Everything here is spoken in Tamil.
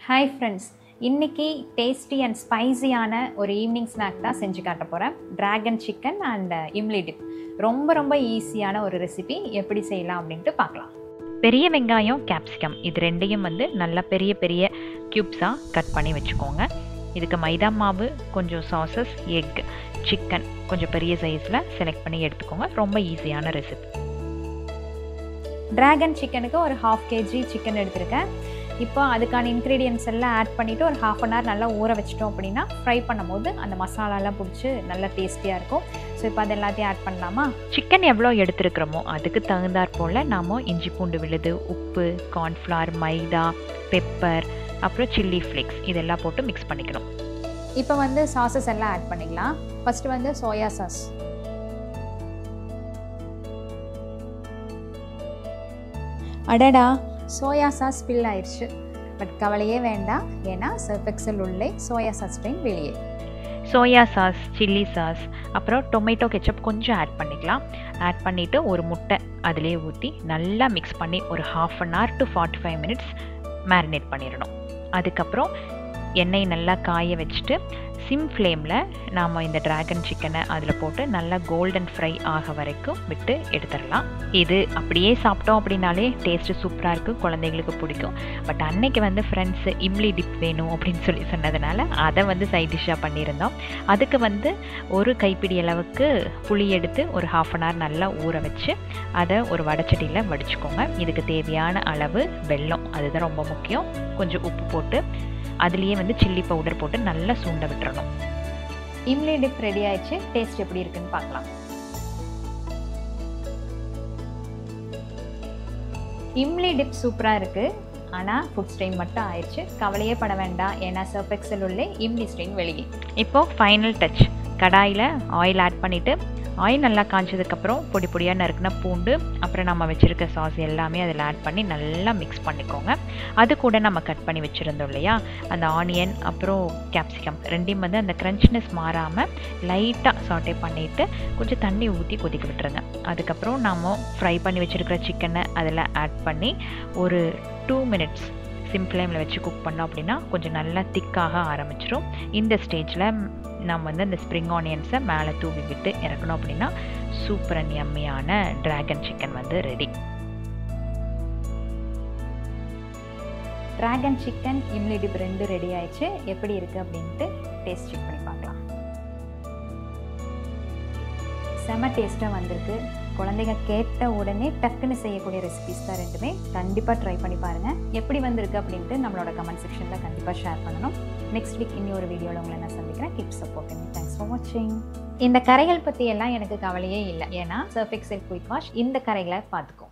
ஹாய் ஃப்ரெண்ட்ஸ், இன்றைக்கி டேஸ்டி அண்ட் ஸ்பைசியான ஒரு ஈவினிங் ஸ்நாக் தான் செஞ்சு காட்ட போகிறேன். Dragon chicken and imli dip. ரொம்ப ஈஸியான ஒரு ரெசிபி. எப்படி செய்யலாம் அப்படின்ட்டு பார்க்கலாம். பெரிய வெங்காயம், கேப்சிகம் இது ரெண்டையும் நல்லா பெரிய பெரிய க்யூப்ஸாக கட் பண்ணி வச்சுக்கோங்க. இதுக்கு மைதா மாவு, கொஞ்சம் சாசஸ், எக், சிக்கன் கொஞ்சம் பெரிய சைஸில் செலக்ட் பண்ணி எடுத்துக்கோங்க. ரொம்ப ஈஸியான ரெசிபி. ட்ராகன் சிக்கனுக்கு ஒரு 1/2 kg சிக்கன் எடுத்திருக்கேன். இப்போ அதுக்கான இன்க்ரீடியன்ட்ஸ் எல்லாம் ஆட் பண்ணிவிட்டு ஒரு 1/2 hour நல்லா ஊற வச்சிட்டோம் அப்படின்னா ஃப்ரை பண்ணும்போது அந்த மசாலாலாம் பிடிச்சி நல்லா டேஸ்டியாக இருக்கும். ஸோ இப்போ அது எல்லாத்தையும் ஆட் பண்ணலாமா? சிக்கன் எவ்வளோ எடுத்துருக்கிறோமோ அதுக்கு தகுந்தாற் போல் நாம் இஞ்சி பூண்டு விழுது, உப்பு, கார்ன்ஃப்ளவர், மைதா, பெப்பர், அப்புறம் சில்லி ஃப்ளேக்ஸ் இதெல்லாம் போட்டு மிக்ஸ் பண்ணிக்கணும். இப்போ சாசஸ் எல்லாம் ஆட் பண்ணிக்கலாம். ஃபஸ்ட்டு சோயா சாஸ், அடடா சோயா சாஸ் ஸ்பில் ஆயிடுச்சு. பட் கவலையே வேண்டாம், ஏன்னா சர்ஃப் எக்ஸல் உள்ளே சோயா சாஸ் ஸ்ட்ரெயின் வெளியே. சோயா சாஸ், சில்லி சாஸ், அப்புறம் டொமேட்டோ கெச்சப் கொஞ்சம் ஆட் பண்ணிக்கலாம். ஆட் பண்ணிவிட்டு ஒரு முட்டை அதிலே ஊற்றி நல்லா மிக்ஸ் பண்ணி ஒரு 1/2 hour to 45 minutes மேரினேட் பண்ணிடணும். அதுக்கப்புறம் எண்ணெய் நல்லா காய வச்சுட்டு சிம் ஃப்ளேமில் நாம் இந்த ட்ராகன் சிக்கனை அதில் போட்டு நல்லா கோல்டன் ஃப்ரை ஆக வரைக்கும் விட்டு எடுத்துடலாம். இது அப்படியே சாப்பிட்டோம் அப்படின்னாலே டேஸ்ட்டு சூப்பராக இருக்குது, குழந்தைங்களுக்கு பிடிக்கும். பட் அன்னைக்கு ஃப்ரெண்ட்ஸு இம்லி டிப் வேணும் அப்படின்னு சொல்லி சொன்னதுனால அதை சைட் டிஷ்ஷாக பண்ணியிருந்தோம். அதுக்கு ஒரு கைப்பிடி அளவுக்கு புளி எடுத்து ஒரு 1/2 hour நல்லா ஊற வச்சு அதை ஒரு வடைச்சட்டியில் வடிச்சுக்கோங்க. இதுக்கு தேவையான அளவு வெல்லம், அதுதான் ரொம்ப முக்கியம். கொஞ்சம் உப்பு போட்டு அதுலேயே சில்லி பவுடர் போட்டு நல்லா சுண்ட விட்டுறணும். இம்லி டிப் ரெடி ஆயிடுச்சு. டேஸ்ட் எப்படி இருக்குன்னு பார்க்கலாம். இம்லி டிப் சூப்பராக இருக்குது, ஆனால் ஃபுட் ஸ்ட்ரெயின் மட்டும் ஆயிடுச்சு. கவலையே பட வேண்டாம், ஏன்னா சர்ஃப் எக்ஸல் உள்ளே இம்லி ஸ்ட்ரெயின் வெளியே. இப்போது ஃபைனல் டச், கடாயில் ஆயில் ஆட் பண்ணிவிட்டு ஆயில் நல்லா காய்ச்சதுக்கப்புறம் பொடி பொடியாக நறுக்குன பூண்டு, அப்புறம் நம்ம வச்சுருக்க சாஸ் எல்லாமே அதில் ஆட் பண்ணி நல்லா மிக்ஸ் பண்ணிக்கோங்க. அது கூட நம்ம கட் பண்ணி வச்சுருந்தோம் இல்லையா, அந்த ஆனியன் அப்புறம் கேப்சிகம் ரெண்டையும் அந்த க்ரன்ச்னஸ் மாறாமல் லைட்டாக சாட்டே பண்ணிவிட்டு கொஞ்சம் தண்ணி ஊற்றி கொதிக்க விட்டுருங்க. அதுக்கப்புறம் நம்ம ஃப்ரை பண்ணி வச்சுருக்கிற சிக்கனை அதில் ஆட் பண்ணி ஒரு 2 minutes சிம் ஃப்ளேமில் வச்சு குக் பண்ணோம் அப்படின்னா கொஞ்சம் நல்லா திக்காக ஆரம்பிச்சிடும். இந்த ஸ்டேஜில் நம்ம இந்த ஸ்ப்ரிங் ஆனியன்ஸை மேலே தூவி விட்டு இறக்கணும் அப்படின்னா சூப்பர் அண்ட் யம்மியான dragon chicken ready. Dragon chicken, imli dip ரெண்டு ரெடி ஆயிடுச்சு. எப்படி இருக்குது அப்படின்ட்டு டேஸ்ட் செக் பண்ணி பார்க்கலாம். செம டேஸ்ட்டாக வந்திருக்கு. குழந்தைங்க கேட்ட உடனே டக்குன்னு செய்யக்கூடிய ரெசிபிஸ் தான் ரெண்டுமே. கண்டிப்பாக ட்ரை பண்ணி பாருங்கள். எப்படி வந்திருக்கு அப்படின்ட்டு நம்மளோட கமெண்ட் செக்ஷனில் கண்டிப்பாக ஷேர் பண்ணணும். நெக்ஸ்ட் வீக் இன்னும் ஒரு வீடியோவில் உங்களை நான் சந்திக்கிறேன். Keep supporting me. Thanks for வாட்சிங். இந்த கரைகள் பற்றி எல்லாம் எனக்கு கவலையே இல்லை, ஏன்னா சர்ஃப் எக்ஸல் குயிக் வாஷ் இந்த கரைகளை பார்த்துக்கும்.